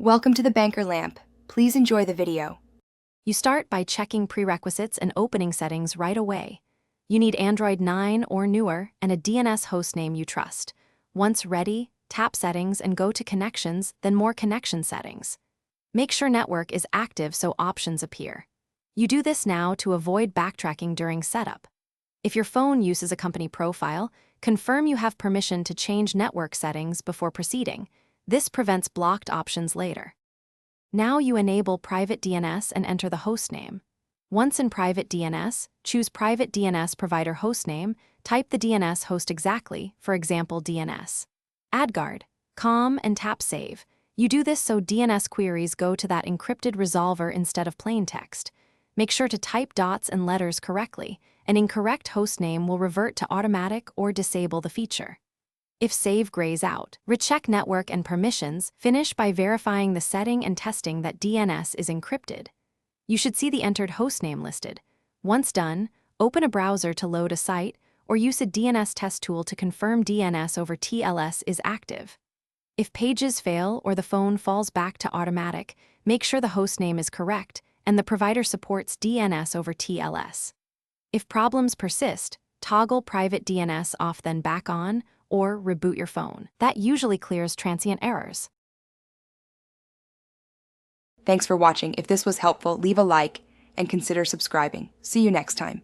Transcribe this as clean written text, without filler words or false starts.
Welcome to the Banker Lamp. Please enjoy the video. You start by checking prerequisites and opening settings right away. You need Android 9 or newer and a DNS hostname you trust. Once ready, tap Settings and go to Connections, then More Connection Settings. Make sure network is active so options appear. You do this now to avoid backtracking during setup. If your phone uses a company profile, confirm you have permission to change network settings before proceeding. This prevents blocked options later. Now you enable Private DNS and enter the hostname. Once in Private DNS, choose Private DNS Provider Hostname, type the DNS host exactly, for example DNS. Add and tap Save. You do this so DNS queries go to that encrypted resolver instead of plain text. Make sure to type dots and letters correctly. An incorrect hostname will revert to automatic or disable the feature. If save grays out, recheck network and permissions, finish by verifying the setting and testing that DNS is encrypted. You should see the entered hostname listed. Once done, open a browser to load a site, or use a DNS test tool to confirm DNS over TLS is active. If pages fail or the phone falls back to automatic, make sure the hostname is correct and the provider supports DNS over TLS. If problems persist, toggle Private DNS off then back on, or reboot your phone. That usually clears transient errors. Thanks for watching. If this was helpful, leave a like and consider subscribing. See you next time.